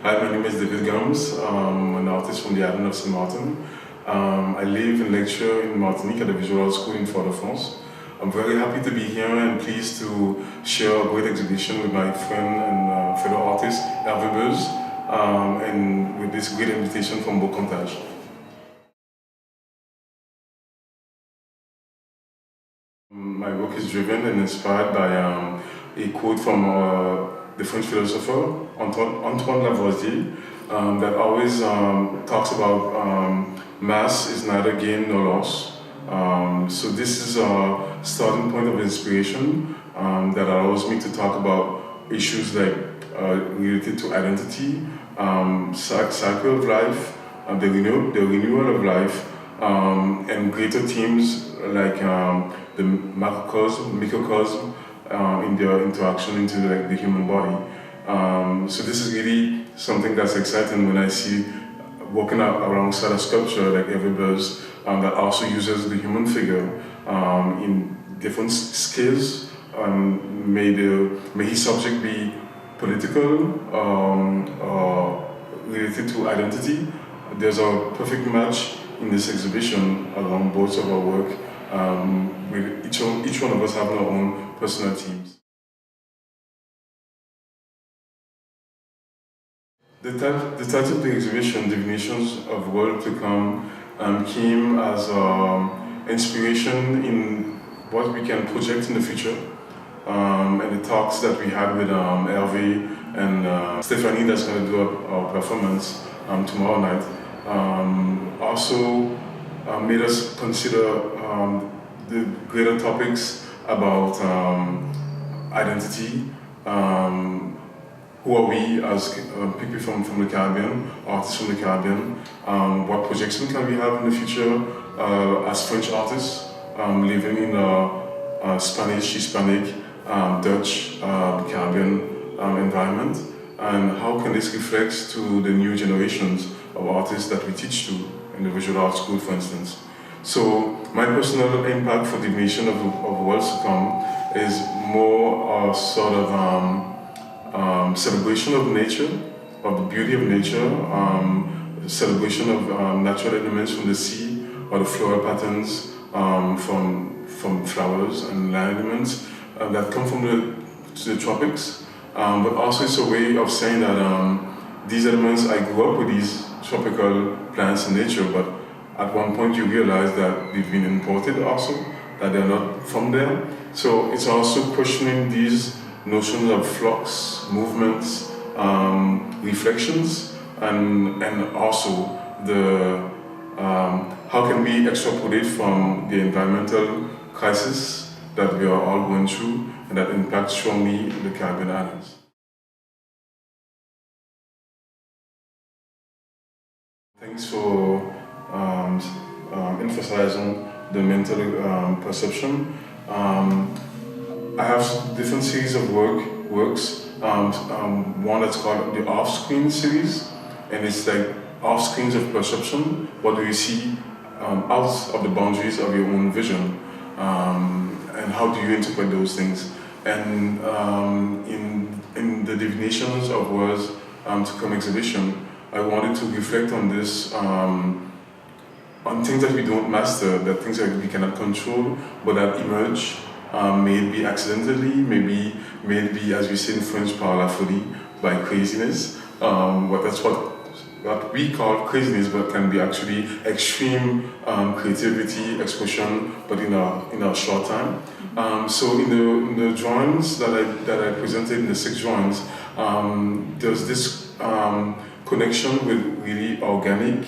Hi, my name is David Gumbs. I'm an artist from the island of St. Martin. I live and lecture in Martinique at the Visual Arts School in Fort-de-France. I'm very happy to be here and pleased to share a great exhibition with my friend and fellow artist, Hervé Beuze, and with this great invitation from Bokantaj. My work is driven and inspired by a quote from the French philosopher Antoine Lavoisier that always talks about mass is neither gain nor loss. So this is a starting point of inspiration that allows me to talk about issues like related to identity, cycle of life, the renewal of life, and greater themes like the macrocosm, microcosm, in their interaction into the human body. So this is really something that's exciting when I see walking alongside a sculpture like Hervé Beuze that also uses the human figure in different scales. May his subject be political or related to identity. There's a perfect match in this exhibition along both of our work. With each one of us having our own personal themes. The title of the exhibition, Divinations of World to Come, came as inspiration in what we can project in the future, and the talks that we had with Hervé and Stephanie that's going to do our performance tomorrow night. Also made us consider the greater topics about identity. Who are we as people from the Caribbean, artists from the Caribbean? What projection can we have in the future as French artists living in a Spanish, Hispanic, Dutch, Caribbean environment? And how can this reflect to the new generations of artists that we teach to in the Visual Arts School, for instance? So my personal impact for Divination of Worlds to Come is more a sort of celebration of nature, of the beauty of nature, celebration of natural elements from the sea, or the floral patterns from flowers and land elements that come from the tropics. But also it's a way of saying that these elements, I grew up with these tropical plants in nature, but at one point you realize that they've been imported also, that they're not from there. So it's also questioning these notions of flux, movements, reflections, and also the how can we extrapolate from the environmental crisis that we are all going through and that impacts strongly the Caribbean islands. Thanks for emphasizing the mental perception. I have different series of works. One that's called the off-screen series, and it's like off-screens of perception. What do you see out of the boundaries of your own vision, and how do you interpret those things? And in the Divinations of Worlds to Come exhibition, I wanted to reflect on this, on things that we don't master, that things that we cannot control, but that emerge. May it be accidentally, may it be, as we say in French, par la folie, by craziness. But that's what we call craziness, but can be actually extreme creativity, expression, but in a short time. So in the drawings that I presented, in the 6 drawings, there's this connection with really organic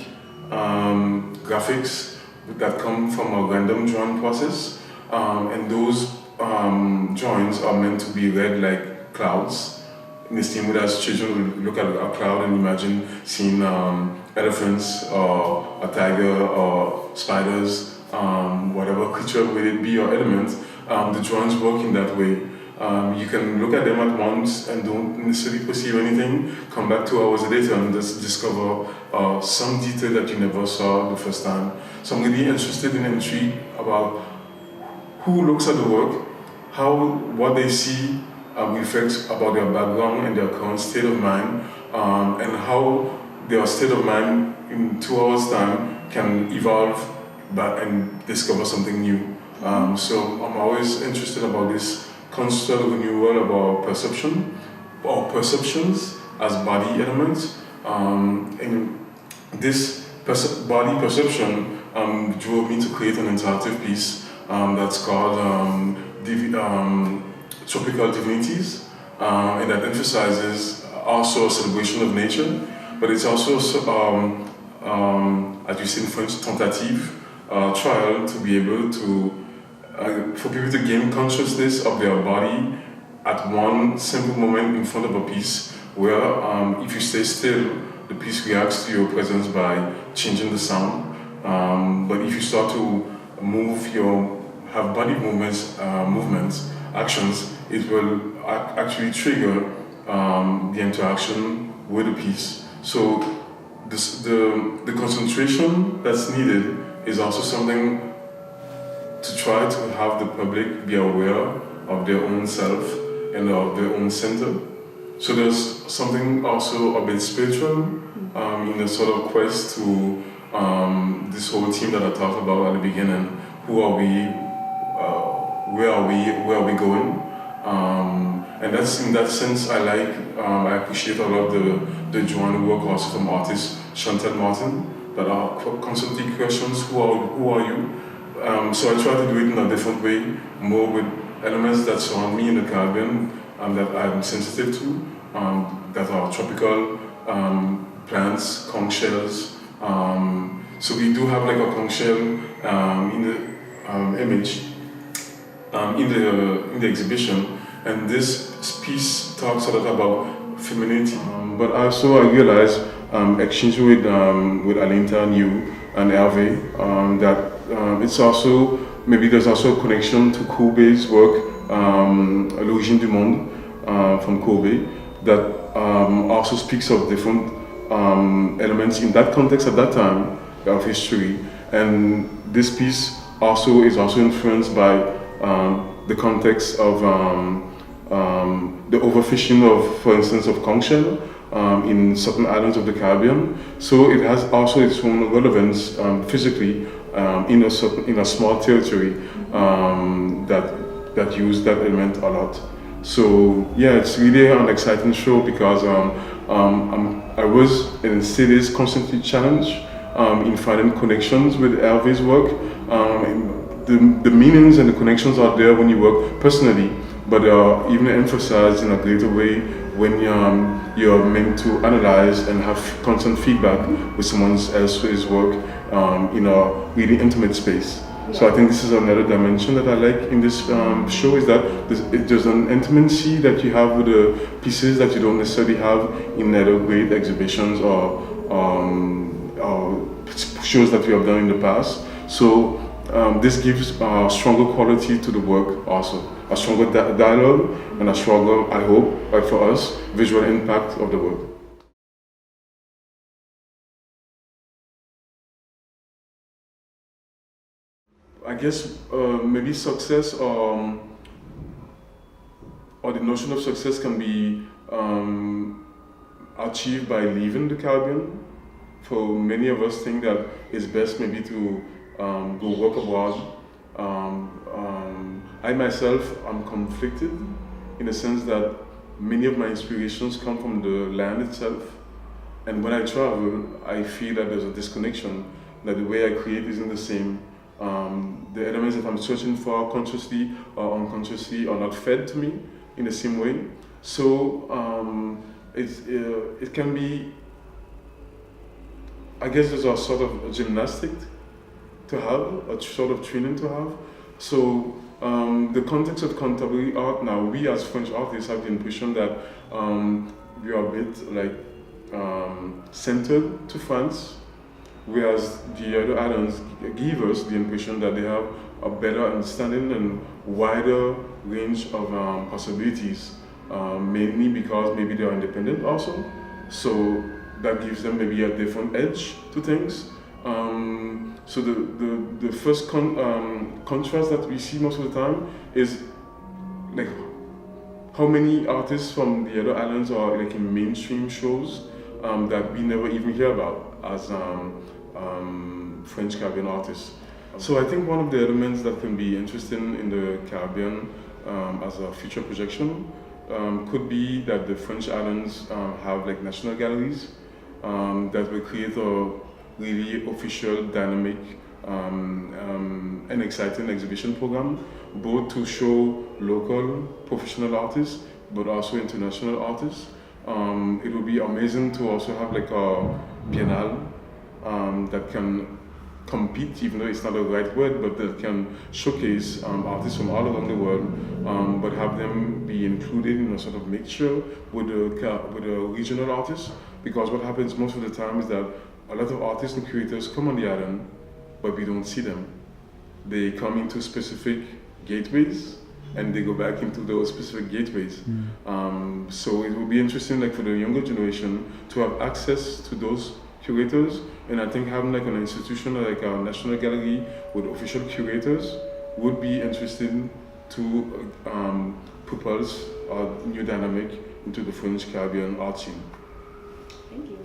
graphics that come from a random drawing process. And those drawings are meant to be read like clouds. In the same way as children would look at a cloud and imagine seeing elephants or a tiger or spiders, whatever creature will it be or element, the drawings work in that way. You can look at them at once and don't necessarily perceive anything, come back 2 hours later and just discover some detail that you never saw the first time. So I'm really interested and intrigued about who looks at the work, what they see reflects about their background and their current state of mind, and how their state of mind in 2 hours' time can evolve and discover something new. So I'm always interested about this constant renewal of our perception or perceptions as body elements. And this body perception drove me to create an interactive piece that's called Tropical Divinities, and that emphasizes also a celebration of nature, but it's also, as you say in French, tentative, trial to be able to, for people to gain consciousness of their body at one simple moment in front of a piece where if you stay still, the piece reacts to your presence by changing the sound. But if you start to have body movements, actions, it will actually trigger the interaction with the piece. So the concentration that's needed is also something to try to have the public be aware of their own self and of their own center. So there's something also a bit spiritual in the sort of quest to this whole theme that I talked about at the beginning. Who are we? Where are we? Where are we going? And that's in that sense I appreciate a lot the drawing work also from artist Chantal Martin that are constantly questions who are you? So I try to do it in a different way, more with elements that surround me in the Caribbean that I'm sensitive to, that are tropical plants, conch shells. So we do have like a conch shell in the image in the exhibition, and this piece talks a lot about femininity. But also I realized, exchanging with Alinta and you and Hervé, that it's also, maybe there's also a connection to Kobe's work, L'Origine du Monde, from Kobe, that also speaks of different elements in that context at that time of history. And this piece is also influenced by the context of the overfishing of, for instance, of conch shell in certain islands of the Caribbean. So it has also its own relevance physically in a small territory that use that element a lot. So yeah, it's really an exciting show because I was and still is constantly challenged in finding connections with Hervé's work. The meanings and the connections are there when you work personally, but even emphasized in a greater way when you're meant to analyze and have constant feedback with someone else's work in a really intimate space. So I think this is another dimension that I like in this show, is that there's an intimacy that you have with the pieces that you don't necessarily have in other great exhibitions or shows that we have done in the past. So this gives a stronger quality to the work also, a stronger dialogue and a stronger, I hope, for us, visual impact of the work. I guess maybe success or the notion of success can be achieved by leaving the Caribbean. For many of us think that it's best maybe to go work abroad. I myself am conflicted in the sense that many of my inspirations come from the land itself. And when I travel, I feel that there's a disconnection, that the way I create isn't the same. The elements that I'm searching for consciously or unconsciously are not fed to me in the same way. So it can be, I guess there's a sort of gymnastic to have, a sort of training to have. So the context of contemporary art now, we as French artists have the impression that we are a bit like centered to France, whereas the other islands give us the impression that they have a better understanding and wider range of possibilities, mainly because maybe they are independent also. So that gives them maybe a different edge to things. So the first contrast that we see most of the time is like how many artists from the other islands are like in mainstream shows that we never even hear about as French Caribbean artists. So I think one of the elements that can be interesting in the Caribbean as a future projection could be that the French islands have like national galleries that will create a really official, dynamic, and exciting exhibition program, both to show local professional artists, but also international artists. It would be amazing to also have like a biennale that can compete, even though it's not the right word, but that can showcase artists from all around the world, but have them be included in a sort of mixture with the regional artists. Because what happens most of the time is that a lot of artists and curators come on the island, but we don't see them. They come into specific gateways, and they go back into those specific gateways. So it will be interesting, like for the younger generation, to have access to those curators, and I think having like an institution like our National Gallery with official curators would be interesting to propose a new dynamic into the French Caribbean art scene. Thank you.